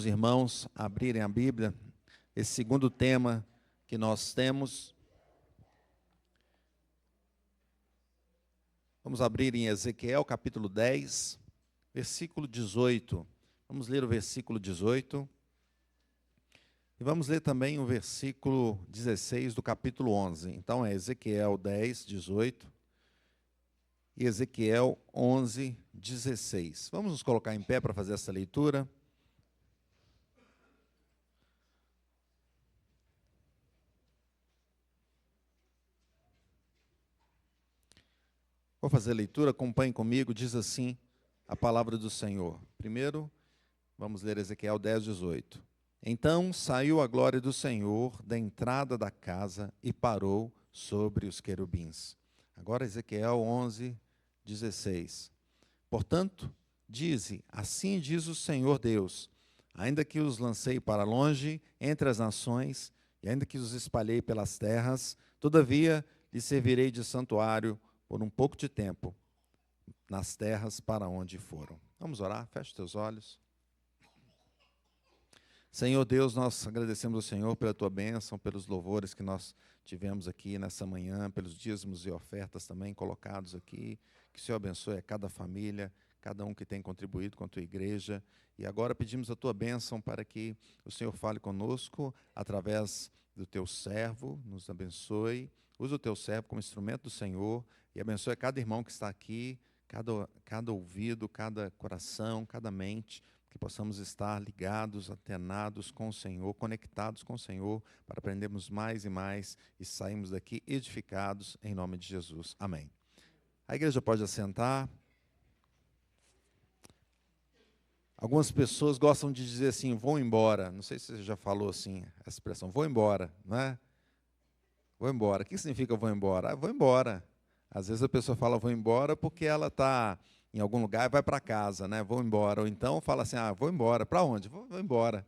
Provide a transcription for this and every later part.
irmãos a abrirem a Bíblia, esse segundo tema que nós temos. Vamos abrir em Ezequiel, capítulo 10, versículo 18. Vamos ler o versículo 18. E vamos ler também o versículo 16 do capítulo 11. Então é Ezequiel 10, 18 e Ezequiel 11, 16. Vamos nos colocar em pé para fazer essa leitura. Vou fazer a leitura, acompanhe comigo, diz assim a palavra do Senhor. Primeiro, vamos ler Ezequiel 10, 18. Então saiu a glória do Senhor da entrada da casa e parou sobre os querubins. Agora Ezequiel 11, 16. Portanto, dize, assim diz o Senhor Deus, ainda que os lancei para longe entre as nações, e ainda que os espalhei pelas terras, todavia lhes servirei de santuário por um pouco de tempo, nas terras para onde foram. Vamos orar? Feche teus olhos. Senhor Deus, nós agradecemos ao Senhor pela Tua bênção, pelos louvores que nós tivemos aqui nessa manhã, pelos dízimos e ofertas também colocados aqui. Que o Senhor abençoe a cada família, cada um que tem contribuído com a Tua igreja. E agora pedimos a Tua bênção para que o Senhor fale conosco através do Teu servo, nos abençoe. Usa o Teu servo como instrumento do Senhor e abençoe a cada irmão que está aqui, cada ouvido, cada coração, cada mente, que possamos estar ligados, atenados com o Senhor, conectados com o Senhor, para aprendermos mais e mais e sairmos daqui edificados em nome de Jesus. Amém. A igreja pode assentar. Algumas pessoas gostam de dizer assim, vou embora. Não sei se você já falou assim, essa expressão, vou embora, não é? Vou embora. O que significa vou embora? Vou embora. Às vezes a pessoa fala vou embora porque ela está em algum lugar e vai para casa, né? Vou embora. Ou então fala assim, vou embora. Para onde? Vou embora.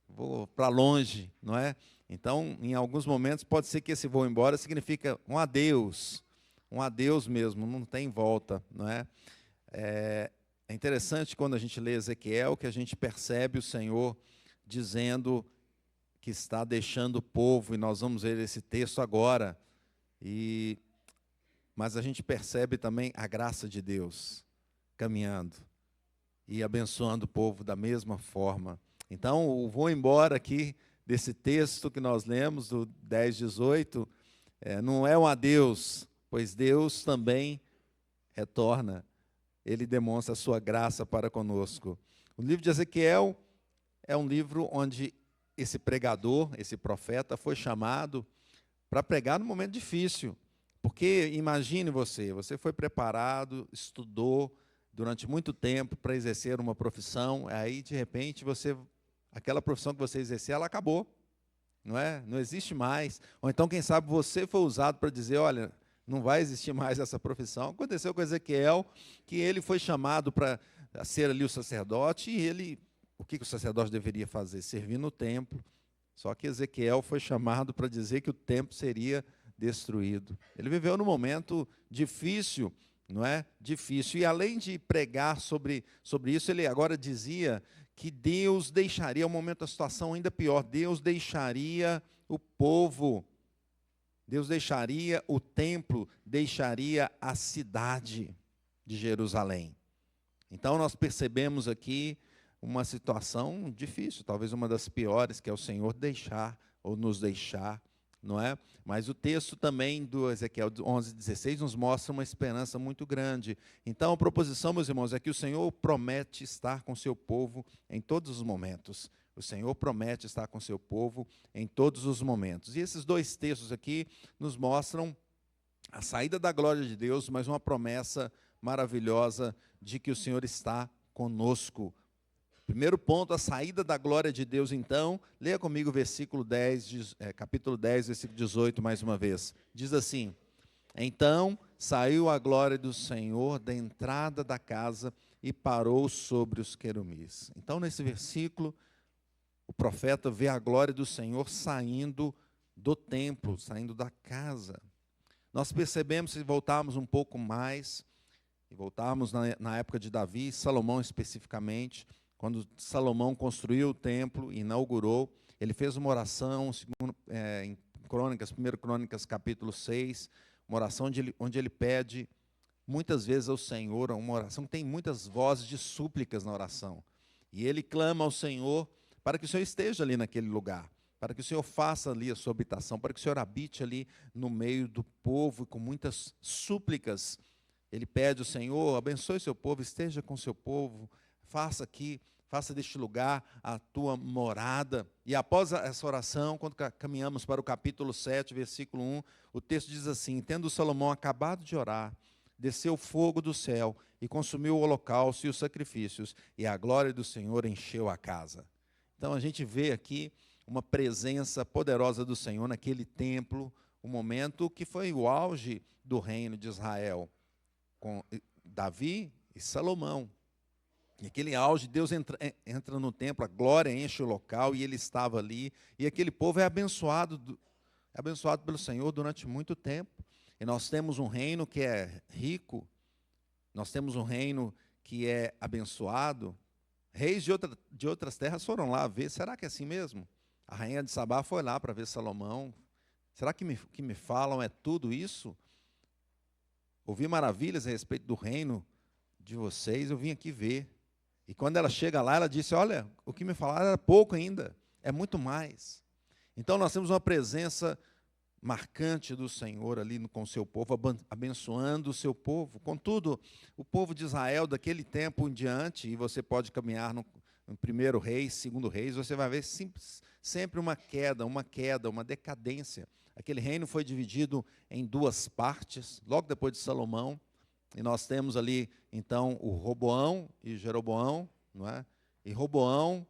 Vou para longe, não é? Então, em alguns momentos, pode ser que esse vou embora significa um adeus mesmo, não tem volta, não é? É interessante quando a gente lê Ezequiel que a gente percebe o Senhor dizendo que está deixando o povo, e nós vamos ver esse texto agora, mas a gente percebe também a graça de Deus caminhando e abençoando o povo da mesma forma. Então, o vou embora aqui desse texto que nós lemos, do 10, 18, não é um adeus, pois Deus também retorna. Ele demonstra a sua graça para conosco. O livro de Ezequiel é um livro onde esse pregador, esse profeta, foi chamado para pregar num momento difícil. Porque imagine você foi preparado, estudou durante muito tempo para exercer uma profissão, aí de repente aquela profissão que você exercia, ela acabou, não é? Não existe mais. Ou então, quem sabe, você foi usado para dizer, olha, não vai existir mais essa profissão. Aconteceu com Ezequiel, que ele foi chamado para ser ali o sacerdote, e o que o sacerdote deveria fazer? Servir no templo. Só que Ezequiel foi chamado para dizer que o templo seria destruído. Ele viveu num momento difícil, não é? Difícil. E além de pregar sobre isso, ele agora dizia que Deus deixaria, um momento da situação ainda pior, Deus deixaria o povo, Deus deixaria o templo, deixaria a cidade de Jerusalém. Então nós percebemos aqui uma situação difícil, talvez uma das piores, que é o Senhor deixar ou nos deixar, não é? Mas o texto também do Ezequiel 11, 16 nos mostra uma esperança muito grande. Então, a proposição, meus irmãos, é que o Senhor promete estar com o seu povo em todos os momentos. O Senhor promete estar com o seu povo em todos os momentos. E esses dois textos aqui nos mostram a saída da glória de Deus, mas uma promessa maravilhosa de que o Senhor está conosco. Primeiro ponto, a saída da glória de Deus, então. Leia comigo o versículo 10, capítulo 10, versículo 18, mais uma vez. Diz assim, então saiu a glória do Senhor da entrada da casa e parou sobre os querubins. Então, nesse versículo, o profeta vê a glória do Senhor saindo do templo, saindo da casa. Nós percebemos, se voltarmos um pouco mais, e voltarmos na época de Davi, Salomão especificamente, quando Salomão construiu o templo, inaugurou, ele fez uma oração, em Crônicas, 1 Crônicas capítulo 6, uma oração onde ele pede muitas vezes ao Senhor, uma oração que tem muitas vozes de súplicas na oração. E ele clama ao Senhor para que o Senhor esteja ali naquele lugar, para que o Senhor faça ali a sua habitação, para que o Senhor habite ali no meio do povo, com muitas súplicas. Ele pede ao Senhor, abençoe o seu povo, esteja com o seu povo, faça deste lugar a tua morada. E após essa oração, quando caminhamos para o capítulo 7, versículo 1, o texto diz assim: tendo Salomão acabado de orar, desceu fogo do céu e consumiu o holocausto e os sacrifícios, e a glória do Senhor encheu a casa. Então a gente vê aqui uma presença poderosa do Senhor naquele templo, um momento que foi o auge do reino de Israel, com Davi e Salomão. E aquele auge, Deus entra no templo, a glória enche o local, e ele estava ali, e aquele povo é abençoado pelo Senhor durante muito tempo. E nós temos um reino que é rico, nós temos um reino que é abençoado. Reis de outras terras foram lá ver, será que é assim mesmo? A rainha de Sabá foi lá para ver Salomão. Será que me falam é tudo isso? Ouvi maravilhas a respeito do reino de vocês, eu vim aqui ver. E quando ela chega lá, ela disse, olha, o que me falaram era pouco ainda, é muito mais. Então nós temos uma presença marcante do Senhor ali com o seu povo, abençoando o seu povo. Contudo, o povo de Israel daquele tempo em diante, e você pode caminhar no 1 Reis, 2 Reis, você vai ver sempre uma queda, uma decadência. Aquele reino foi dividido em duas partes, logo depois de Salomão, e nós temos ali, então, o Roboão e Jeroboão, não é? E Roboão,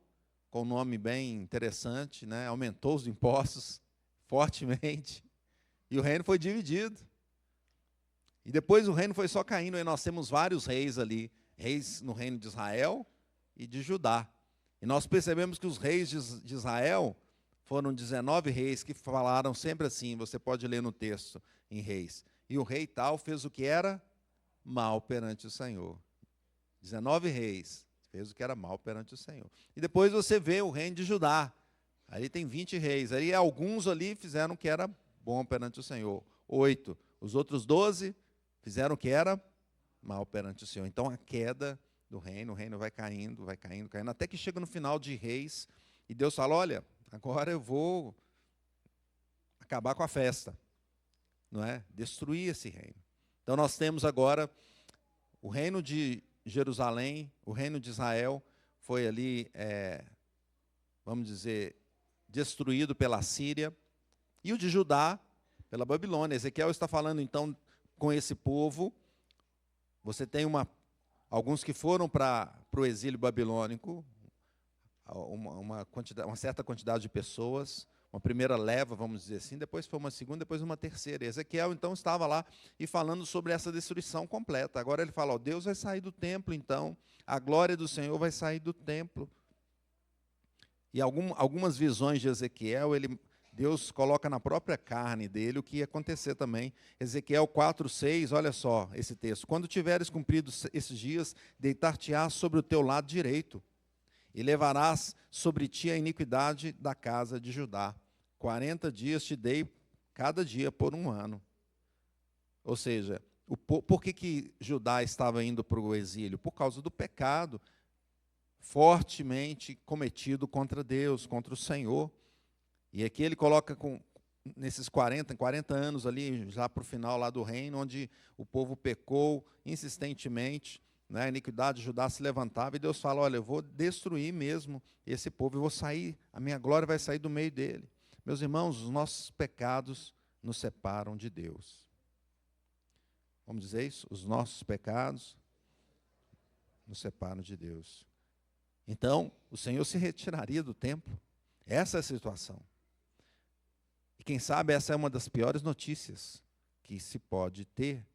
com um nome bem interessante, né? Aumentou os impostos fortemente, e o reino foi dividido. E depois o reino foi só caindo, e nós temos vários reis ali, reis no reino de Israel e de Judá. E nós percebemos que os reis de Israel foram 19 reis que falaram sempre assim, você pode ler no texto em Reis. E o rei tal fez o que era mal perante o Senhor. 19 reis fez o que era mal perante o Senhor. E depois você vê o reino de Judá. Ali tem 20 reis. Aí alguns ali fizeram o que era bom perante o Senhor. 8. Os outros 12 fizeram o que era mal perante o Senhor. Então a queda do reino, o reino vai caindo, caindo, até que chega no final de Reis, e Deus fala, olha, agora eu vou acabar com a festa, não é? Destruir esse reino. Então nós temos agora o reino de Jerusalém, o reino de Israel foi ali, vamos dizer, destruído pela Síria, e o de Judá pela Babilônia. Ezequiel está falando então com esse povo. Você tem alguns que foram para o exílio babilônico, uma certa quantidade de pessoas, uma primeira leva, vamos dizer assim, depois foi uma segunda, depois uma terceira. E Ezequiel, então, estava lá e falando sobre essa destruição completa. Agora ele fala, Deus vai sair do templo, então, a glória do Senhor vai sair do templo. E algumas visões de Ezequiel, Deus coloca na própria carne dele o que ia acontecer também. Ezequiel 4:6, olha só esse texto. Quando tiveres cumprido esses dias, deitar-te-ás sobre o teu lado direito, e levarás sobre ti a iniquidade da casa de Judá. 40 dias te dei cada dia por 1 ano. Ou seja, por que Judá estava indo para o exílio? Por causa do pecado fortemente cometido contra Deus, contra o Senhor. E aqui ele coloca nesses 40 anos ali, já para o final lá do reino, onde o povo pecou insistentemente, né, a iniquidade de Judá se levantava, e Deus fala, olha, eu vou destruir mesmo esse povo, eu vou sair, a minha glória vai sair do meio dele. Meus irmãos, os nossos pecados nos separam de Deus. Vamos dizer isso? Os nossos pecados nos separam de Deus. Então, o Senhor se retiraria do templo. Essa é a situação. E quem sabe essa é uma das piores notícias que se pode ter.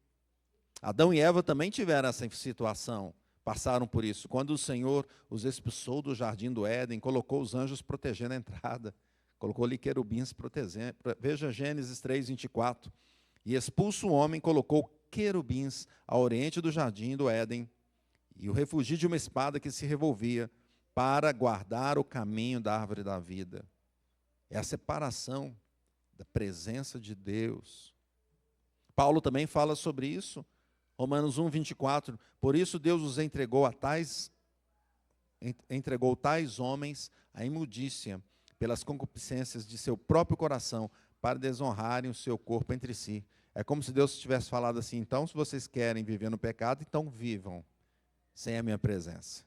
Adão e Eva também tiveram essa situação, passaram por isso. Quando o Senhor os expulsou do jardim do Éden, colocou os anjos protegendo a entrada, colocou ali querubins protegendo. Veja Gênesis 3:24. E expulso o homem, colocou querubins ao oriente do jardim do Éden, e o refugio de uma espada que se revolvia para guardar o caminho da árvore da vida. É a separação da presença de Deus. Paulo também fala sobre isso, Romanos 1, 24. Por isso Deus os entregou tais homens à imundícia, pelas concupiscências de seu próprio coração, para desonrarem o seu corpo entre si. É como se Deus tivesse falado assim: então, se vocês querem viver no pecado, então vivam sem a minha presença.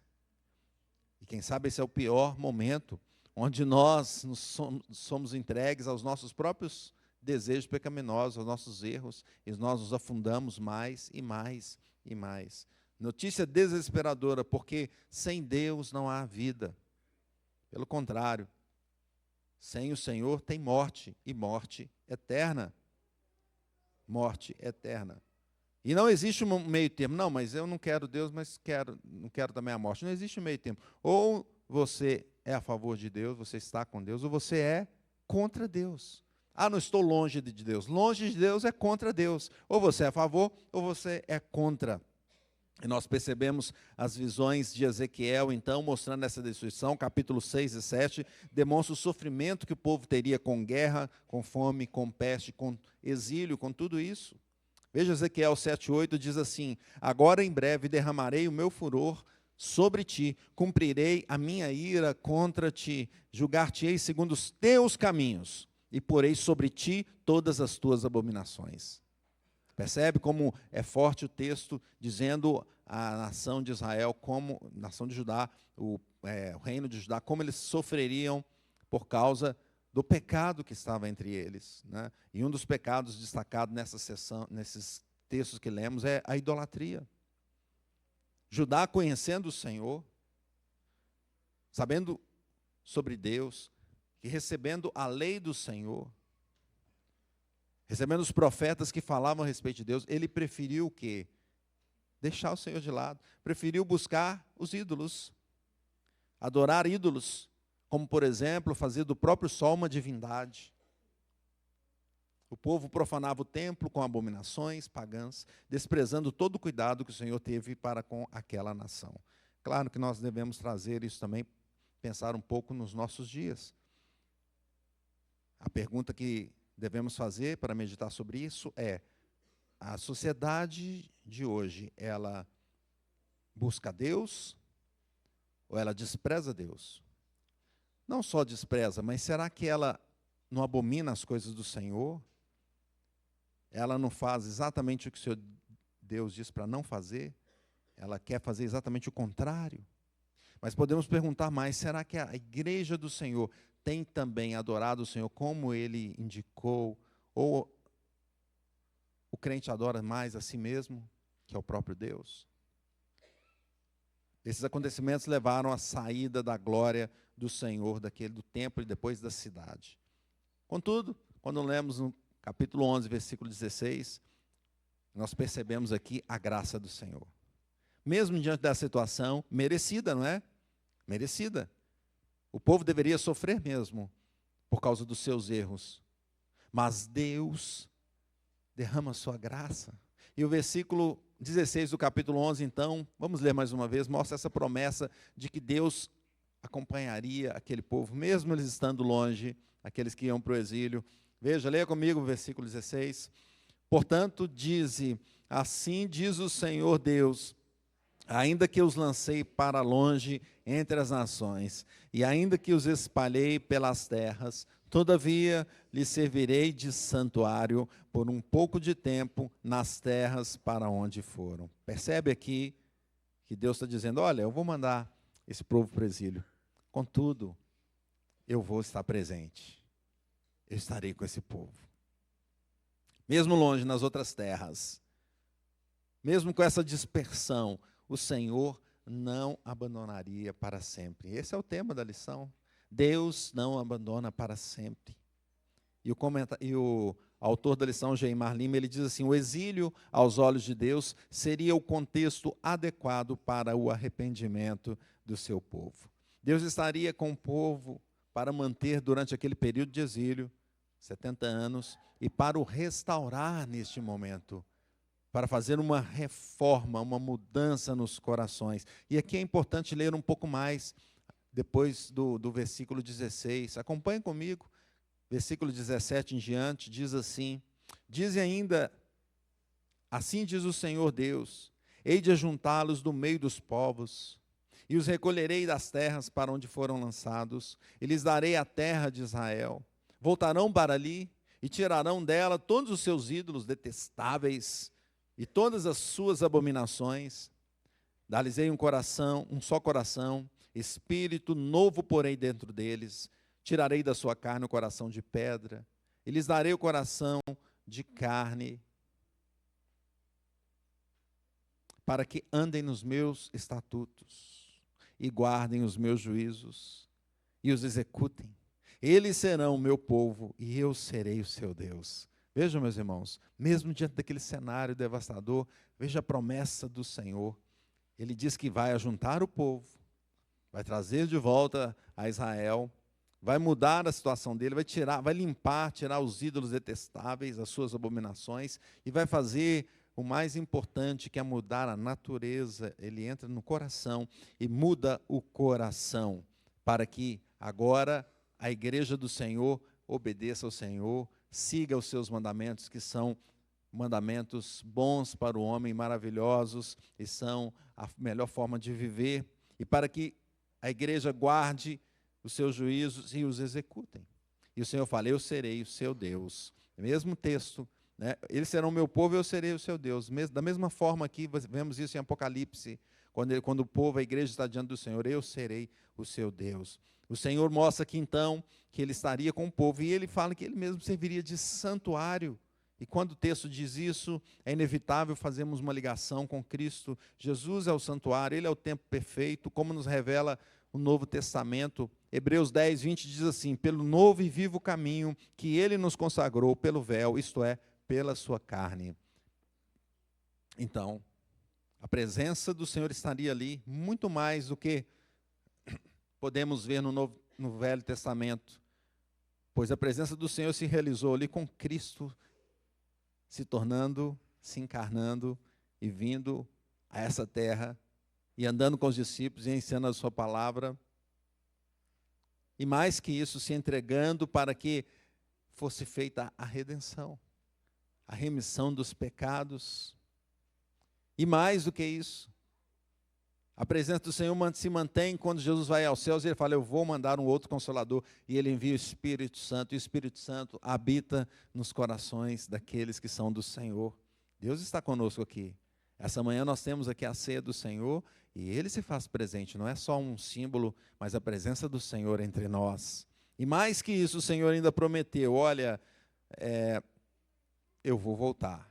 E quem sabe esse é o pior momento, onde nós somos entregues aos nossos próprios desejos pecaminosos, aos nossos erros, e nós nos afundamos mais e mais e mais. Notícia desesperadora, porque sem Deus não há vida. Pelo contrário, sem o Senhor tem morte, e morte eterna. Morte eterna. E não existe um meio termo. Não, mas eu não quero Deus, mas não quero também a morte. Não existe um meio termo. Ou você é a favor de Deus, você está com Deus, ou você é contra Deus. Ah, não estou longe de Deus. Longe de Deus é contra Deus. Ou você é a favor, ou você é contra. E nós percebemos as visões de Ezequiel, então, mostrando essa destruição, capítulo 6 e 7, demonstra o sofrimento que o povo teria com guerra, com fome, com peste, com exílio, com tudo isso. Veja Ezequiel 7, 8, diz assim: agora em breve derramarei o meu furor sobre ti, cumprirei a minha ira contra ti, julgar-te-ei segundo os teus caminhos, e porei sobre ti todas as tuas abominações. Percebe como é forte o texto dizendo a nação de Israel, como nação de Judá, o reino de Judá, como eles sofreriam por causa do pecado que estava entre eles, né? E um dos pecados destacados nessa sessão, nesses textos que lemos, é a idolatria. Judá, conhecendo o Senhor, sabendo sobre Deus, e recebendo a lei do Senhor, recebendo os profetas que falavam a respeito de Deus, ele preferiu o quê? Deixar o Senhor de lado. Preferiu buscar os ídolos, adorar ídolos, como, por exemplo, fazer do próprio sol uma divindade. O povo profanava o templo com abominações pagãs, desprezando todo o cuidado que o Senhor teve para com aquela nação. Claro que nós devemos trazer isso também, pensar um pouco nos nossos dias. A pergunta que devemos fazer para meditar sobre isso é: a sociedade de hoje, ela busca Deus ou ela despreza Deus? Não só despreza, mas será que ela não abomina as coisas do Senhor? Ela não faz exatamente o que o Senhor Deus diz para não fazer? Ela quer fazer exatamente o contrário? Mas podemos perguntar mais: será que a igreja do Senhor tem também adorado o Senhor como Ele indicou? Ou o crente adora mais a si mesmo, que é o próprio Deus? Esses acontecimentos levaram à saída da glória do Senhor, do templo e depois da cidade. Contudo, quando lemos no capítulo 11, versículo 16, nós percebemos aqui a graça do Senhor. Mesmo diante da situação merecida, não é? Merecida. O povo deveria sofrer mesmo por causa dos seus erros. Mas Deus derrama a sua graça. E o versículo 16 do capítulo 11, então, vamos ler mais uma vez, mostra essa promessa de que Deus acompanharia aquele povo, mesmo eles estando longe, aqueles que iam para o exílio. Veja, leia comigo o versículo 16. Portanto, assim diz o Senhor Deus: ainda que os lancei para longe entre as nações, e ainda que os espalhei pelas terras, todavia lhes servirei de santuário por um pouco de tempo nas terras para onde foram. Percebe aqui que Deus está dizendo: olha, eu vou mandar esse povo para o exílio, contudo, eu vou estar presente, eu estarei com esse povo. Mesmo longe nas outras terras, mesmo com essa dispersão, o Senhor não abandonaria para sempre. Esse é o tema da lição. Deus não abandona para sempre. E o autor da lição, Geimar Lima, ele diz assim: o exílio, aos olhos de Deus, seria o contexto adequado para o arrependimento do seu povo. Deus estaria com o povo para manter durante aquele período de exílio, 70 anos, e para o restaurar neste momento, para fazer uma reforma, uma mudança nos corações. E aqui é importante ler um pouco mais depois do versículo 16. Acompanhe comigo. Versículo 17 em diante, diz assim: dize ainda, assim diz o Senhor Deus, hei de ajuntá-los do meio dos povos, e os recolherei das terras para onde foram lançados, e lhes darei a terra de Israel. Voltarão para ali, e tirarão dela todos os seus ídolos detestáveis, e todas as suas abominações. Dar-lhes-ei um só coração, espírito novo porei dentro deles. Tirarei da sua carne o coração de pedra, e lhes darei o coração de carne, para que andem nos meus estatutos, e guardem os meus juízos, e os executem. Eles serão o meu povo, e eu serei o seu Deus. Vejam, meus irmãos, mesmo diante daquele cenário devastador, veja a promessa do Senhor. Ele diz que vai ajuntar o povo, vai trazer de volta a Israel, vai mudar a situação dele, vai limpar, tirar os ídolos detestáveis, as suas abominações, e vai fazer o mais importante, que é mudar a natureza. Ele entra no coração e muda o coração, para que agora a igreja do Senhor obedeça ao Senhor, siga os seus mandamentos, que são mandamentos bons para o homem, maravilhosos, e são a melhor forma de viver, e para que a igreja guarde os seus juízos e os executem. E o Senhor fala: eu serei o seu Deus. Mesmo texto, né? Eles serão meu povo, eu serei o seu Deus. Da mesma forma que vemos isso em Apocalipse, quando o povo, a igreja está diante do Senhor: eu serei o seu Deus. O Senhor mostra aqui então que ele estaria com o povo, e ele fala que ele mesmo serviria de santuário. E quando o texto diz isso, é inevitável fazermos uma ligação com Cristo. Jesus é o santuário, ele é o tempo perfeito, como nos revela o Novo Testamento. Hebreus 10, 20 diz assim: pelo novo e vivo caminho que ele nos consagrou pelo véu, isto é, pela sua carne. Então, a presença do Senhor estaria ali, muito mais do que podemos ver no Velho Testamento, pois a presença do Senhor se realizou ali com Cristo, se encarnando e vindo a essa terra, e andando com os discípulos e ensinando a sua palavra, e mais que isso, se entregando para que fosse feita a redenção, a remissão dos pecados. E mais do que isso, a presença do Senhor se mantém quando Jesus vai aos céus, e ele fala: eu vou mandar um outro Consolador, e ele envia o Espírito Santo, e o Espírito Santo habita nos corações daqueles que são do Senhor. Deus está conosco aqui. Essa manhã nós temos aqui a ceia do Senhor, e ele se faz presente, não é só um símbolo, mas a presença do Senhor entre nós. E mais que isso, o Senhor ainda prometeu: olha, eu vou voltar,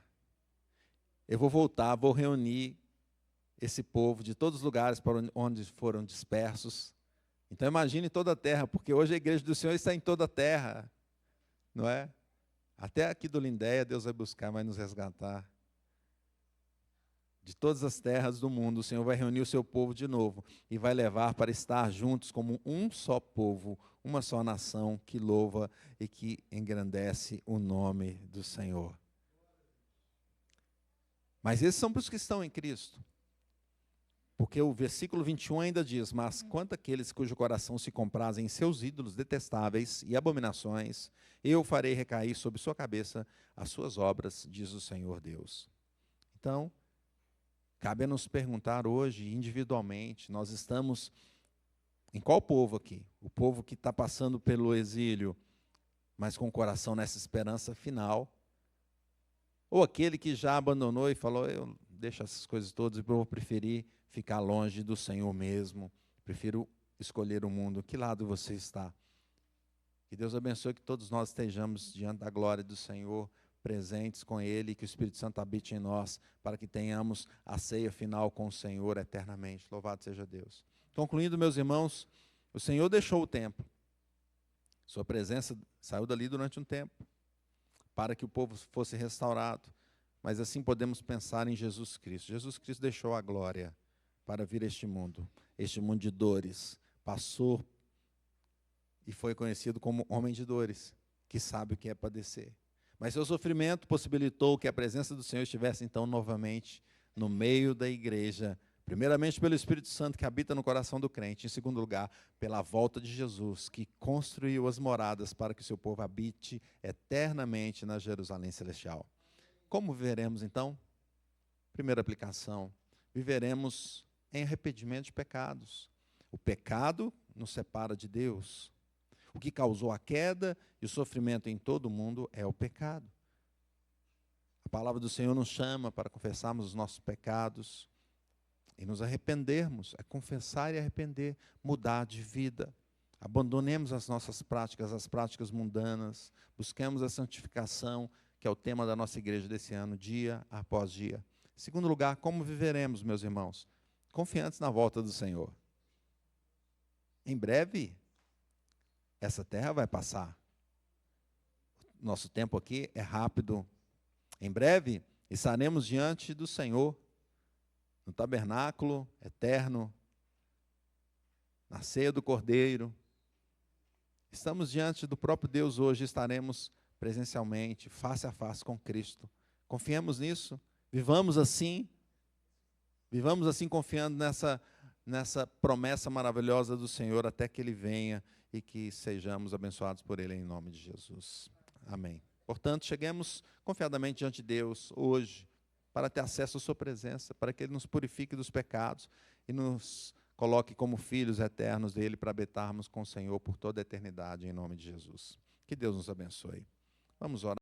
vou reunir esse povo de todos os lugares para onde foram dispersos. Então imagine toda a terra, porque hoje a igreja do Senhor está em toda a terra, não é? Até aqui do Lindéia Deus vai buscar, vai nos resgatar. De todas as terras do mundo, o Senhor vai reunir o seu povo de novo e vai levar para estar juntos como um só povo, uma só nação que louva e que engrandece o nome do Senhor. Mas esses são para os que estão em Cristo. Porque o versículo 21 ainda diz: mas quanto àqueles cujo coração se comprazem em seus ídolos detestáveis e abominações, eu farei recair sobre sua cabeça as suas obras, diz o Senhor Deus. Então, cabe a nos perguntar hoje, individualmente, nós estamos em qual povo aqui? O povo que está passando pelo exílio, mas com o coração nessa esperança final? Ou aquele que já abandonou e falou: eu deixo essas coisas todas e vou preferir ficar longe do Senhor mesmo, prefiro escolher o mundo. Que lado você está? Que Deus abençoe, que todos nós estejamos diante da glória do Senhor, presentes com Ele, que o Espírito Santo habite em nós, para que tenhamos a ceia final com o Senhor eternamente. Louvado seja Deus. Concluindo, meus irmãos, o Senhor deixou o templo. Sua presença saiu dali durante um tempo, para que o povo fosse restaurado. Mas assim podemos pensar em Jesus Cristo. Jesus Cristo deixou a glória para vir a este mundo de dores. Passou e foi conhecido como homem de dores, que sabe o que é padecer. Mas seu sofrimento possibilitou que a presença do Senhor estivesse então novamente no meio da igreja, Primeiramente, pelo Espírito Santo que habita no coração do crente. Em segundo lugar, pela volta de Jesus, que construiu as moradas para que o seu povo habite eternamente na Jerusalém celestial. Como viveremos, então? Primeira aplicação, viveremos em arrependimento de pecados. O pecado nos separa de Deus. O que causou a queda e o sofrimento em todo o mundo é o pecado. A palavra do Senhor nos chama para confessarmos os nossos pecados e nos arrependermos, é confessar e arrepender, mudar de vida. Abandonemos as nossas práticas, as práticas mundanas, busquemos a santificação, que é o tema da nossa igreja desse ano, dia após dia. Em segundo lugar, como viveremos, meus irmãos? Confiantes na volta do Senhor. Em breve, essa terra vai passar. Nosso tempo aqui é rápido. Em breve, estaremos diante do Senhor, no tabernáculo eterno, na ceia do Cordeiro. Estamos diante do próprio Deus hoje, estaremos presencialmente, face a face com Cristo. Confiemos nisso, vivamos assim confiando nessa promessa maravilhosa do Senhor, até que Ele venha e que sejamos abençoados por Ele em nome de Jesus. Amém. Portanto, cheguemos confiadamente diante de Deus hoje, para ter acesso à sua presença, para que Ele nos purifique dos pecados e nos coloque como filhos eternos dEle para habitarmos com o Senhor por toda a eternidade, em nome de Jesus. Que Deus nos abençoe. Vamos orar.